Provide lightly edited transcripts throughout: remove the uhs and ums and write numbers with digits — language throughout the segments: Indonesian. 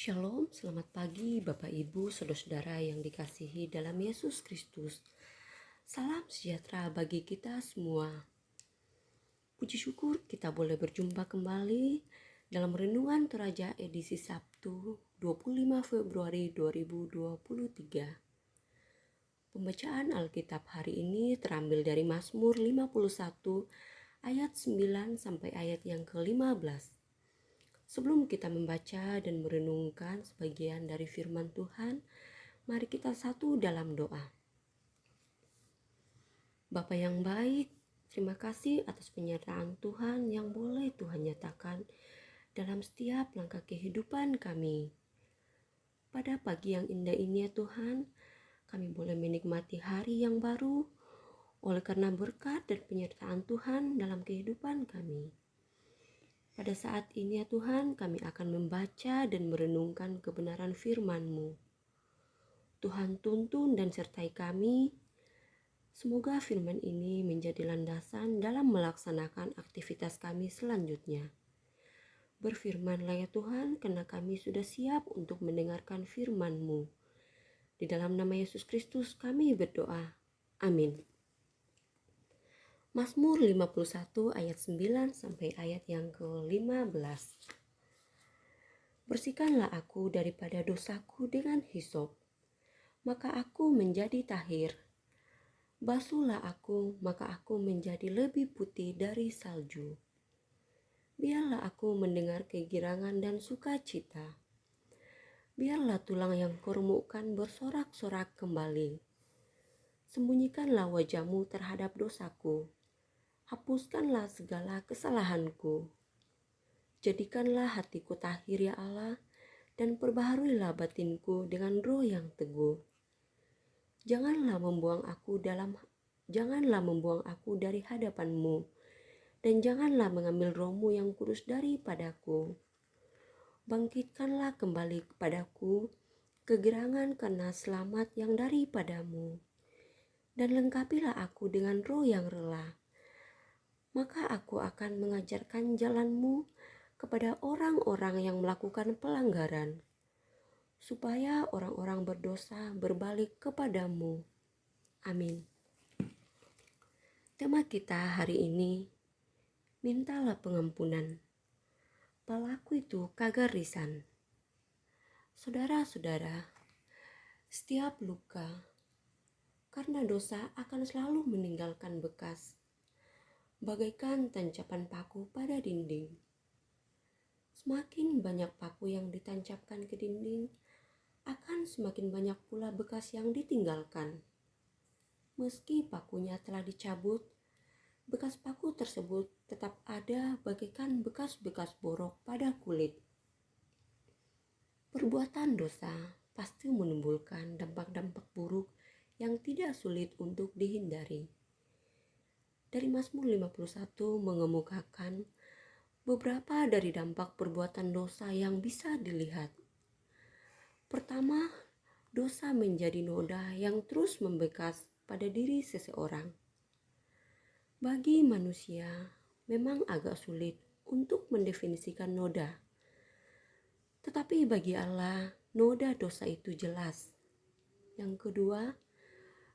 Shalom, selamat pagi Bapak Ibu, saudara-saudara yang dikasihi dalam Yesus Kristus. Salam sejahtera bagi kita semua. Puji syukur kita boleh berjumpa kembali dalam Renungan Toraja edisi Sabtu 25 Februari 2023. Pembacaan Alkitab hari ini terambil dari Mazmur 51 ayat 9 sampai ayat yang ke-15. Sebelum kita membaca dan merenungkan sebagian dari firman Tuhan, mari kita satu dalam doa. Bapa yang baik, terima kasih atas penyertaan Tuhan yang boleh Tuhan nyatakan dalam setiap langkah kehidupan kami. Pada pagi yang indah ini ya Tuhan, kami boleh menikmati hari yang baru oleh karena berkat dan penyertaan Tuhan dalam kehidupan kami. Pada saat ini ya Tuhan, kami akan membaca dan merenungkan kebenaran firman-Mu. Tuhan tuntun dan sertai kami. Semoga firman ini menjadi landasan dalam melaksanakan aktivitas kami selanjutnya. Berfirmanlah ya Tuhan, karena kami sudah siap untuk mendengarkan firman-Mu. Di dalam nama Yesus Kristus kami berdoa. Amin. Mazmur 51 ayat 9 sampai ayat yang ke-15. Bersihkanlah aku daripada dosaku dengan hisop, maka aku menjadi tahir. Basuhlah aku, maka aku menjadi lebih putih dari salju. Biarlah aku mendengar kegirangan dan sukacita. Biarlah tulang yang kuremukkan bersorak-sorak kembali. Sembunyikanlah wajah-Mu terhadap dosaku. Hapuskanlah segala kesalahanku. Jadikanlah hatiku tahir ya Allah, dan perbaharuilah batinku dengan roh yang teguh. Janganlah membuang aku dari hadapan-Mu, dan janganlah mengambil roh-Mu yang kudus daripadaku. Bangkitkanlah kembali kepadaku kegirangan karena selamat yang daripadamu, dan lengkapilah aku dengan roh yang rela. Maka aku akan mengajarkan jalan-Mu kepada orang-orang yang melakukan pelanggaran, supaya orang-orang berdosa berbalik kepadamu. Amin. Tema kita hari ini, mintalah pengampunan. Pelaku itu kagarisan. Saudara-saudara, setiap luka karena dosa akan selalu meninggalkan bekas, bagaikan tancapan paku pada dinding. Semakin banyak paku yang ditancapkan ke dinding, akan semakin banyak pula bekas yang ditinggalkan. Meski pakunya telah dicabut, bekas paku tersebut tetap ada bagaikan bekas-bekas borok pada kulit. Perbuatan dosa pasti menimbulkan dampak-dampak buruk yang tidak sulit untuk dihindari. Dari Mazmur 51 mengemukakan beberapa dari dampak perbuatan dosa yang bisa dilihat. Pertama, dosa menjadi noda yang terus membekas pada diri seseorang. Bagi manusia, memang agak sulit untuk mendefinisikan noda. Tetapi bagi Allah, noda dosa itu jelas. Yang kedua,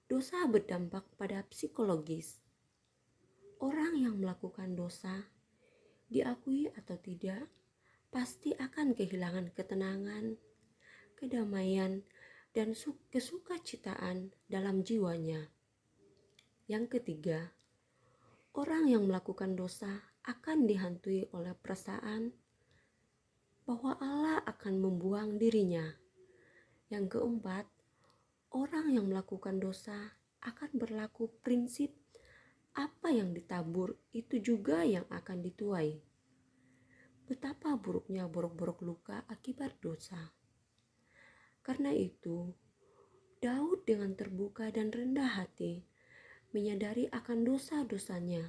dosa berdampak pada psikologis. Orang yang melakukan dosa, diakui atau tidak, pasti akan kehilangan ketenangan, kedamaian, dan kesukacitaan dalam jiwanya. Yang ketiga, orang yang melakukan dosa akan dihantui oleh perasaan bahwa Allah akan membuang dirinya. Yang keempat, orang yang melakukan dosa akan berlaku prinsip apa yang ditabur itu juga yang akan dituai. Betapa buruknya borok-borok luka akibat dosa. Karena itu, Daud dengan terbuka dan rendah hati menyadari akan dosa-dosanya.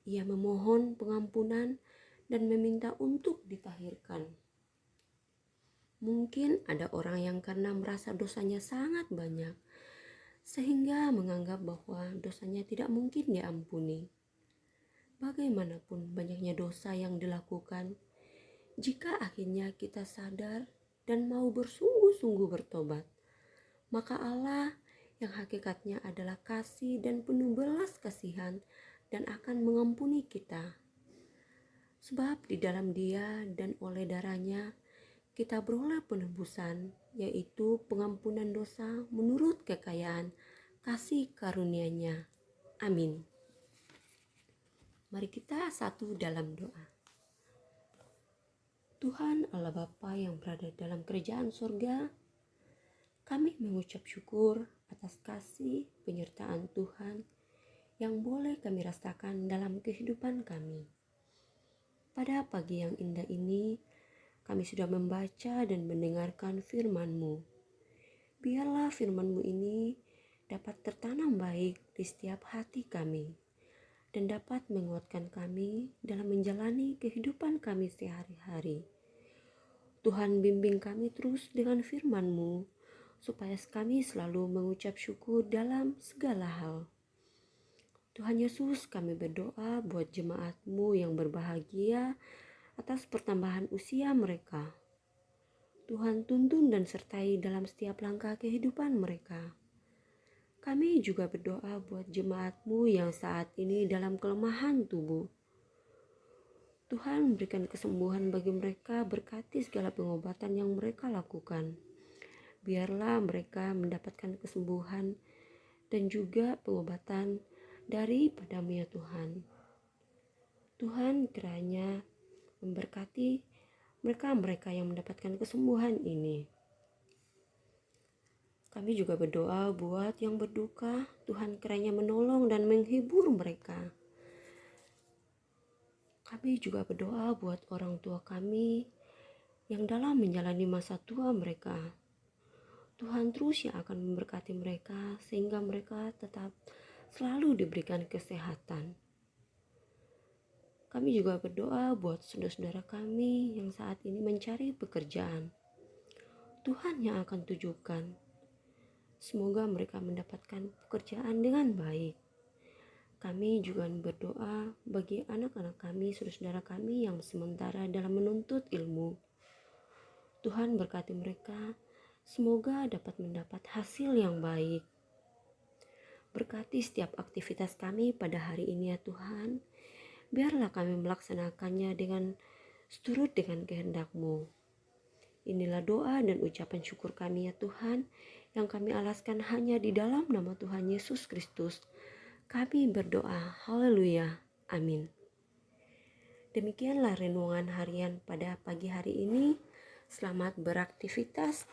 Ia memohon pengampunan dan meminta untuk ditahirkan. Mungkin ada orang yang karena merasa dosanya sangat banyak, sehingga menganggap bahwa dosanya tidak mungkin diampuni. Bagaimanapun banyaknya dosa yang dilakukan, jika akhirnya kita sadar dan mau bersungguh-sungguh bertobat. Maka Allah yang hakikatnya adalah kasih dan penuh belas kasihan dan akan mengampuni kita. Sebab di dalam Dia dan oleh darahnya kita beroleh penebusan, yaitu pengampunan dosa menurut kekayaan kasih karunia-Nya. Amin. Mari kita satu dalam doa. Tuhan Allah Bapa yang berada dalam kerajaan surga, kami mengucap syukur atas kasih penyertaan Tuhan yang boleh kami rasakan dalam kehidupan kami. Pada pagi yang indah ini, kami sudah membaca dan mendengarkan firman-Mu. Biarlah firman-Mu ini dapat tertanam baik di setiap hati kami dan dapat menguatkan kami dalam menjalani kehidupan kami sehari-hari. Tuhan, bimbing kami terus dengan firman-Mu, supaya kami selalu mengucap syukur dalam segala hal. Tuhan Yesus, kami berdoa buat jemaat-Mu yang berbahagia atas pertambahan usia mereka. Tuhan, tuntun dan sertai dalam setiap langkah kehidupan mereka. Kami juga berdoa buat jemaat-Mu yang saat ini dalam kelemahan tubuh. Tuhan, berikan kesembuhan bagi mereka, berkati segala pengobatan yang mereka lakukan. Biarlah mereka mendapatkan kesembuhan dan juga pengobatan daripada-Mu ya Tuhan. Tuhan, kiranya memberkati mereka yang mendapatkan kesembuhan ini. Kami juga berdoa buat yang berduka, Tuhan kiranya menolong dan menghibur mereka. Kami juga berdoa buat orang tua kami yang dalam menjalani masa tua mereka. Tuhan terus yang akan memberkati mereka sehingga mereka tetap selalu diberikan kesehatan. Kami juga berdoa buat saudara-saudara kami yang saat ini mencari pekerjaan. Tuhan yang akan tujukan. Semoga mereka mendapatkan pekerjaan dengan baik. Kami juga berdoa bagi anak-anak kami, saudara-saudara kami yang sementara dalam menuntut ilmu. Tuhan berkati mereka, semoga dapat mendapat hasil yang baik. Berkati setiap aktivitas kami pada hari ini ya Tuhan. Biarlah kami melaksanakannya dengan seturut dengan kehendak-Mu. Inilah doa dan ucapan syukur kami ya Tuhan, yang kami alaskan hanya di dalam nama Tuhan Yesus Kristus. Kami berdoa, haleluya, amin. Demikianlah renungan harian pada pagi hari ini. Selamat beraktivitas.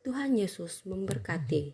Tuhan Yesus memberkati.